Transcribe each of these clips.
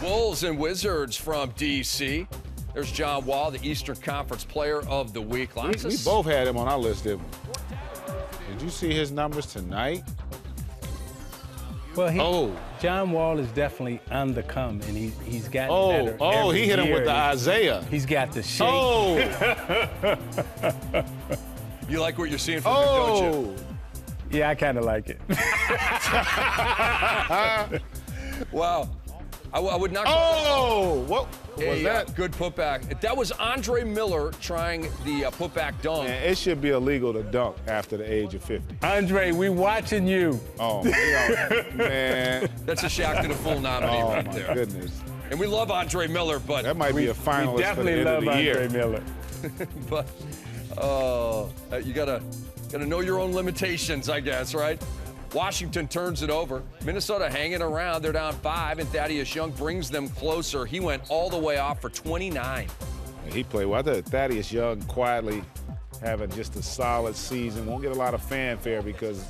Wolves and Wizards from D.C. There's John Wall, the Eastern Conference Player of the Week. We both had him on our list, didn't we? Did you see his numbers tonight? Well, John Wall is definitely on the come, and he's gotten better. Oh, he hit him with the Isaiah. He's got the shape. Oh! You like what you're seeing from him, don't you? Yeah, I kind of like it. Wow. I would not. What was that? Good putback. That was Andre Miller trying the putback dunk. Man, it should be illegal to dunk after the age of 50. Andre, we watching you. Oh, man. That's a Shaq to the Fool nominee right there. Oh, my goodness. And we love Andre Miller, but that might be a finalist for the end of the year. Miller. But you gotta know your own limitations, I guess, right? Washington turns it over. Minnesota hanging around. They're down 5, and Thaddeus Young brings them closer. He went all the way off for 29. He played well. I thought Thaddeus Young quietly having just a solid season. Won't get a lot of fanfare because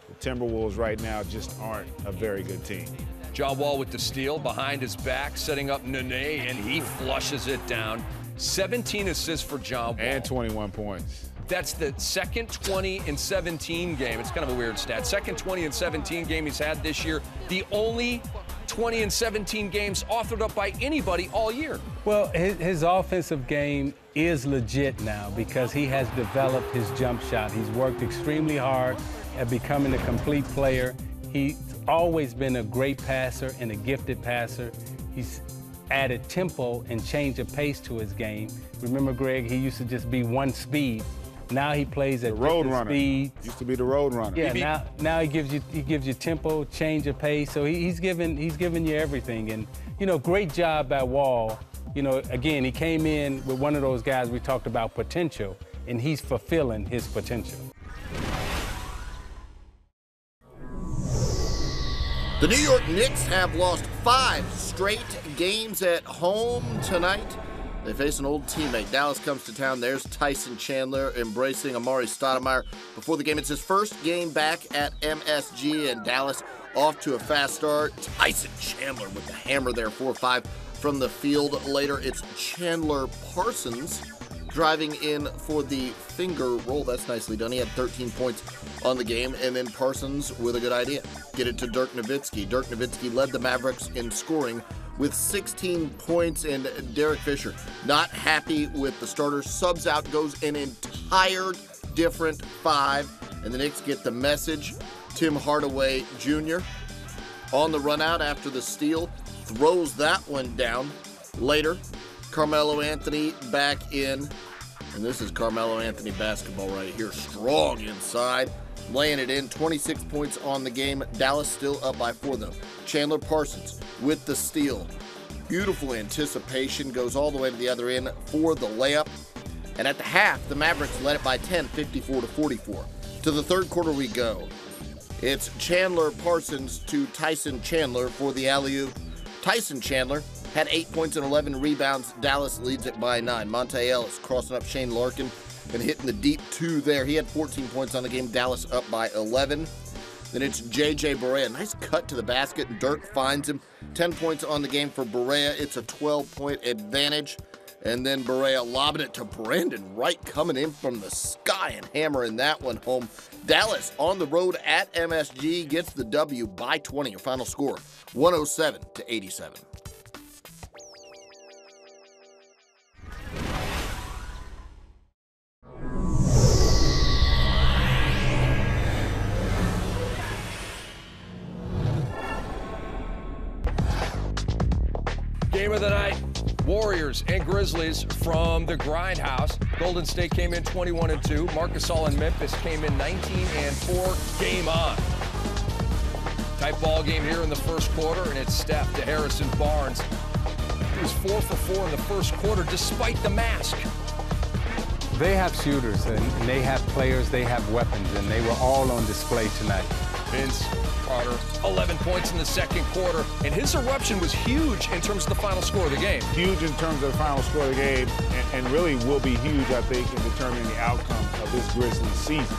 the Timberwolves right now just aren't a very good team. John Wall with the steal behind his back, setting up Nene, and he flushes it down. 17 assists for John Wall. And 21 points. That's the second 20 and 17 game. It's kind of a weird stat. Second 20 and 17 game he's had this year. The only 20 and 17 games authored up by anybody all year. Well, his offensive game is legit now because he has developed his jump shot. He's worked extremely hard at becoming a complete player. He's always been a great passer and a gifted passer. He's added tempo and change of pace to his game. Remember, Greg, he used to just be one speed. Now he plays at different speeds. Used to be the road runner. Yeah, now he gives you tempo, change of pace. So he's giving you everything. And great job by Wall. Again, he came in with one of those guys we talked about potential, and he's fulfilling his potential. The New York Knicks have lost 5 straight games at home tonight. They face an old teammate. Dallas comes to town. There's Tyson Chandler embracing Amari Stoudemire before the game. It's his first game back at MSG, and Dallas off to a fast start. Tyson Chandler with the hammer there, 4-5 from the field. Later, it's Chandler Parsons driving in for the finger roll. That's nicely done. He had 13 points on the game, and then Parsons with a good idea. Get it to Dirk Nowitzki. Dirk Nowitzki led the Mavericks in scoring with 16 points, and Derek Fisher not happy with the starters. Subs out, goes an entire different 5, and the Knicks get the message. Tim Hardaway Jr. on the run out after the steal, throws that one down. Later, Carmelo Anthony back in, and this is Carmelo Anthony basketball right here. Strong inside, laying it in. 26 points on the game. Dallas still up by 4, though. Chandler Parsons with the steal. Beautiful anticipation, goes all the way to the other end for the layup. And at the half, the Mavericks led it by 10, 54-44. To the third quarter we go. It's Chandler Parsons to Tyson Chandler for the alley-oop. Tyson Chandler had 8 points and 11 rebounds. Dallas leads it by 9. Monte Ellis crossing up Shane Larkin and hitting the deep 2 there. He had 14 points on the game. Dallas up by 11. Then it's J.J. Barea. Nice cut to the basket, and Dirk finds him. 10 points on the game for Barea. It's a 12-point advantage. And then Barea lobbing it to Brandon Wright, coming in from the sky and hammering that one home. Dallas on the road at MSG gets the W by 20. Your final score, 107-87. Game of the night, Warriors and Grizzlies from the Grindhouse. Golden State came in 21-2. Marc Gasol and Memphis came in 19-4. Game on. Tight ball game here in the first quarter, and it's Steph to Harrison Barnes. He was 4 for 4 in the first quarter despite the mask. They have shooters, and they have players, they have weapons, and they were all on display tonight. Vince Carter, 11 points in the second quarter, and his eruption was huge in terms of the final score of the game. Huge in terms of the final score of the game, and really will be huge, I think, in determining the outcome of this Grizzlies season.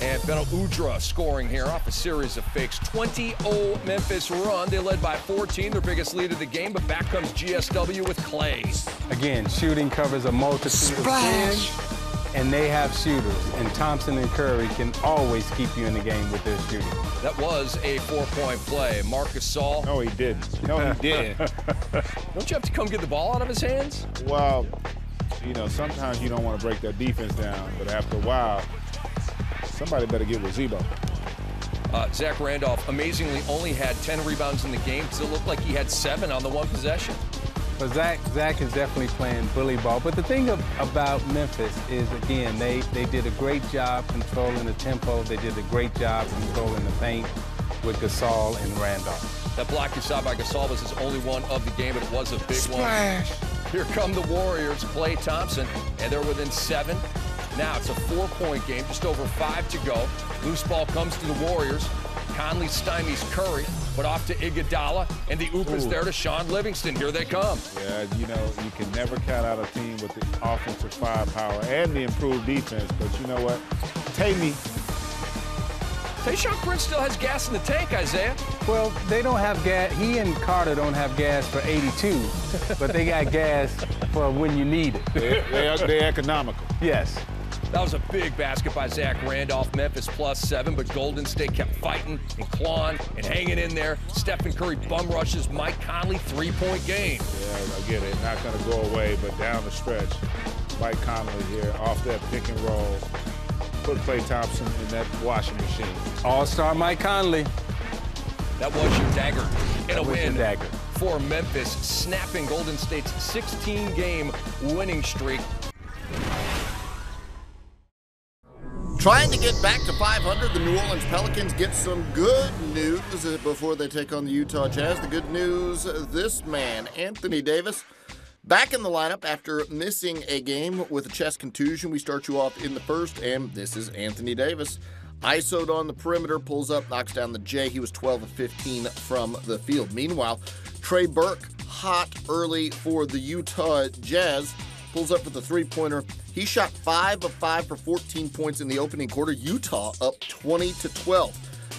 And Beno Udrih scoring here off a series of fakes. 20-0 Memphis run. They led by 14, their biggest lead of the game, but back comes GSW with Clay. Again, shooting covers a multitude of sins, and they have shooters. And Thompson and Curry can always keep you in the game with their shooting. That was a 4-point play. Marc Gasol. No, he didn't. No, he didn't. Don't you have to come get the ball out of his hands? Well, you know, sometimes you don't want to break that defense down, but after a while, somebody better get with Zebo. Zach Randolph amazingly only had 10 rebounds in the game because it looked like he had 7 on the one possession. But Zach is definitely playing bully ball. But the thing about Memphis is, again, they did a great job controlling the tempo. They did a great job controlling the paint with Gasol and Randolph. That block you saw by Gasol was his only one of the game, but it was a big one. Here come the Warriors, Klay Thompson, and they're within 7. Now it's a 4-point game, just over 5 to go. Loose ball comes to the Warriors. Conley stymies Curry, but off to Iguodala, and the oop is there to Shaun Livingston. Here they come. Yeah, you know, you can never count out a team with the offensive firepower and the improved defense, but you know what? Tayshaun Prince still has gas in the tank, Isaiah. Well, they don't have gas. He and Carter don't have gas for 82, but they got gas for when you need it. They're economical. Yes. That was a big basket by Zach Randolph. Memphis +7, but Golden State kept fighting and clawing and hanging in there. Stephen Curry bum rushes Mike Conley, 3-point game. Yeah, I get it. Not going to go away, but down the stretch, Mike Conley here off that pick and roll. Put Klay Thompson in that washing machine. All-star Mike Conley. That was your dagger. And a win dagger for Memphis, snapping Golden State's 16-game winning streak. Trying to get back to 500, the New Orleans Pelicans get some good news before they take on the Utah Jazz. The good news, this man, Anthony Davis, back in the lineup after missing a game with a chest contusion. We start you off in the first, and this is Anthony Davis. ISO'd on the perimeter, pulls up, knocks down the J. He was 12 of 15 from the field. Meanwhile, Trey Burke, hot early for the Utah Jazz, pulls up with a three-pointer. He shot 5 of 5 for 14 points in the opening quarter. Utah up 20-12.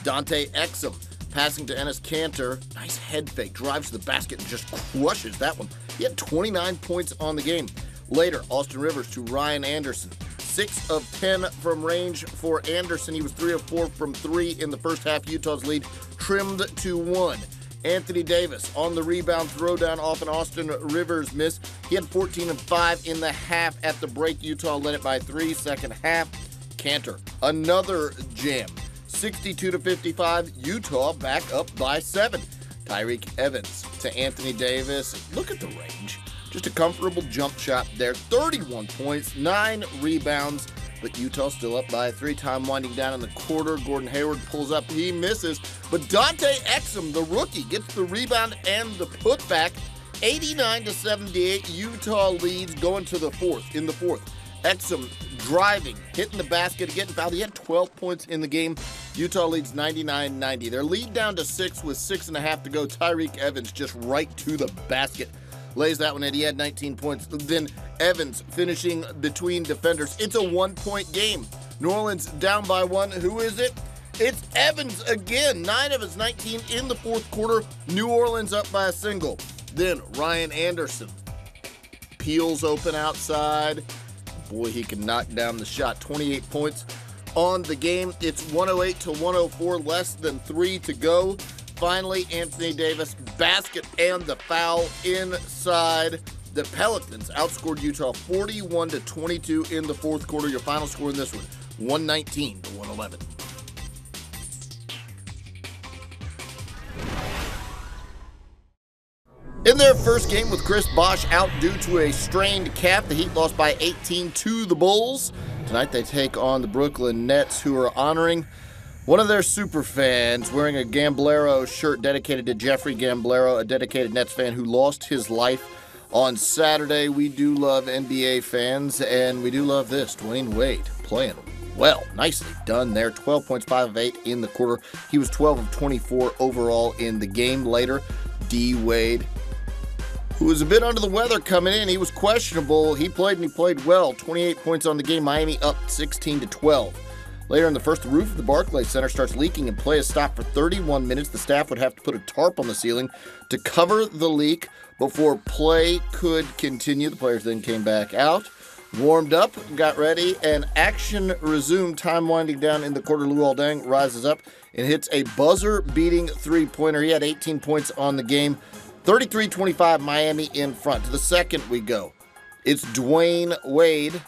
Dante Exum passing to Enes Kanter. Nice head fake. Drives to the basket and just crushes that one. He had 29 points on the game. Later, Austin Rivers to Ryan Anderson. 6 of 10 from range for Anderson. He was 3 of 4 from 3 in the first half. Utah's lead trimmed to 1. Anthony Davis on the rebound, throwdown off an Austin Rivers miss. He had 14 of 5 in the half at the break. Utah led it by 3. Second half, Kanter, another jam. 62-55, Utah back up by 7. Tyreke Evans to Anthony Davis. Look at the range. Just a comfortable jump shot there. 31 points, 9 rebounds. But Utah still up by 3. Time winding down in the quarter. Gordon Hayward pulls up. He misses. But Dante Exum, the rookie, gets the rebound and the putback. 89-78. Utah leads going to the fourth. In the fourth, Exum driving, hitting the basket, getting fouled. He had 12 points in the game. Utah leads 99-90. Their lead down to 6 with 6.5 to go. Tyreke Evans just right to the basket. Lays that one in. He had 19 points. Then Evans finishing between defenders. It's a 1-point game. New Orleans down by 1. Who is it? It's Evans again. 9 of his 19 in the fourth quarter. New Orleans up by a single. Then Ryan Anderson peels open outside. Boy, he can knock down the shot. 28 points on the game. It's 108-104, less than 3 to go. Finally, Anthony Davis, basket and the foul inside. The Pelicans outscored Utah 41-22 in the fourth quarter. Your final score in this one, 119-111. In their first game with Chris Bosh out due to a strained calf, the Heat lost by 18 to the Bulls. Tonight they take on the Brooklyn Nets, who are honoring one of their super fans wearing a Gamblero shirt dedicated to Jeffrey Gamblero, a dedicated Nets fan who lost his life on Saturday. We do love NBA fans, and we do love this. Dwayne Wade playing well. Nicely done there. 12 points, 5 of 8 in the quarter. He was 12 of 24 overall in the game. Later, D. Wade, who was a bit under the weather coming in. He was questionable. He played and he played well. 28 points on the game. Miami up 16-12. Later in the first, the roof of the Barclays Center starts leaking and play is stopped for 31 minutes. The staff would have to put a tarp on the ceiling to cover the leak before play could continue. The players then came back out, warmed up, got ready, and action resumed. Time winding down in the quarter. Luol Deng rises up and hits a buzzer-beating three-pointer. He had 18 points on the game. 33-25, Miami in front. To the second we go. It's Dwayne Wade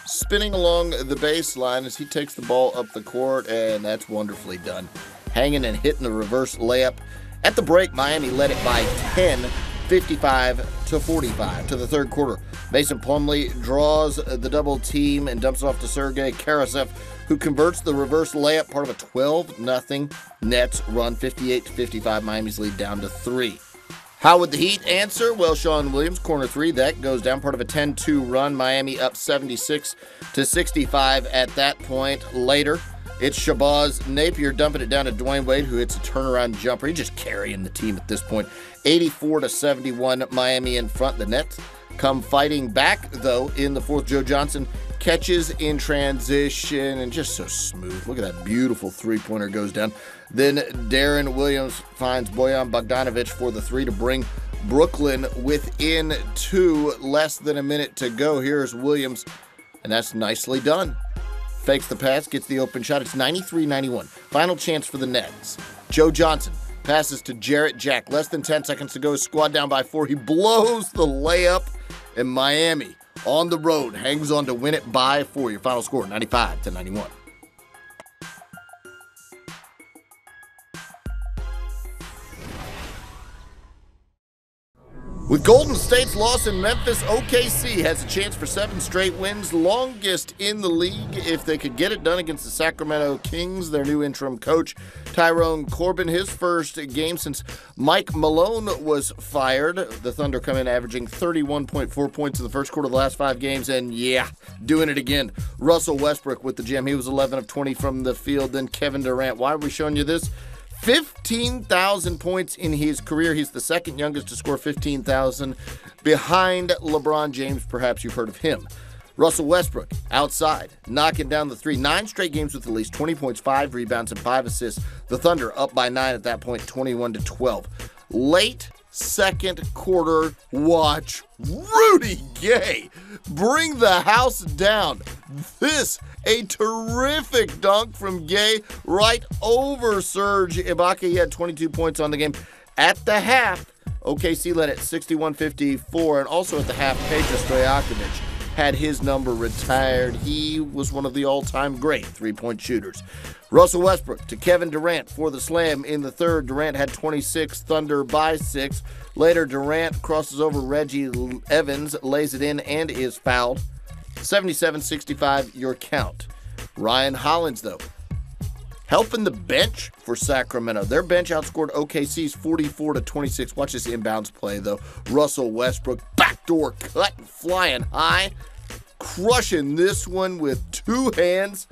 spinning along the baseline as he takes the ball up the court, and that's wonderfully done. Hanging and hitting the reverse layup. At the break, Miami led it by 10, 55-45 to the third quarter. Mason Plumlee draws the double team and dumps it off to Sergei Karasev, who converts the reverse layup, part of a 12-0 Nets run, 58-55, Miami's lead down to 3. How would the Heat answer? Well, Sean Williams, corner three, that goes down, part of a 10-2 run. Miami up 76-65 at that point. Later, it's Shabazz Napier dumping it down to Dwayne Wade, who hits a turnaround jumper. He's just carrying the team at this point. 84-71, Miami in front. The Nets come fighting back, though, in the fourth. Joe Johnson catches in transition and just so smooth. Look at that beautiful three-pointer goes down. Then Darren Williams finds Bojan Bogdanovic for the three to bring Brooklyn within 2, less than a minute to go. Here's Williams, and that's nicely done. Fakes the pass, gets the open shot. It's 93-91. Final chance for the Nets. Joe Johnson passes to Jarrett Jack. Less than 10 seconds to go. Squad down by 4. He blows the layup, and Miami on the road hangs on to win it by 4. Your final score, 95-91. With Golden State's loss in Memphis, OKC has a chance for 7 straight wins, longest in the league if they could get it done against the Sacramento Kings. Their new interim coach, Tyrone Corbin, his first game since Mike Malone was fired. The Thunder come in averaging 31.4 points in the first quarter of the last 5 games, and yeah, doing it again. Russell Westbrook with the gem. He was 11 of 20 from the field. Then Kevin Durant. Why are we showing you this? 15,000 points in his career. He's the second youngest to score 15,000 behind LeBron James. Perhaps you've heard of him. Russell Westbrook outside, knocking down the three. 9 straight games with at least 20 points, 5 rebounds, and 5 assists. The Thunder up by 9 at that point, 21-12. Late second quarter, watch Rudy Gay bring the house down. This, a terrific dunk from Gay right over Serge Ibaka. He had 22 points on the game. At the half, OKC led at 61-54, and also at the half, Peja Stojakovic had his number retired. He was one of the all-time great three-point shooters. Russell Westbrook to Kevin Durant for the slam in the third. Durant had 26, Thunder by 6. Later, Durant crosses over Reggie Evans, lays it in, and is fouled. 77-65, your count. Ryan Hollins, though, helping the bench for Sacramento. Their bench outscored OKC's 44-26. Watch this inbounds play, though. Russell Westbrook, backdoor cut, flying high, crushing this one with 2 hands.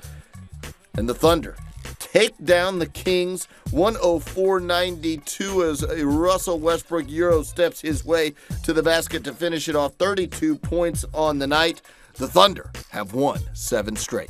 And the Thunder take down the Kings 104-92 as Russell Westbrook Euro steps his way to the basket to finish it off. 32 points on the night. The Thunder have won 7 straight.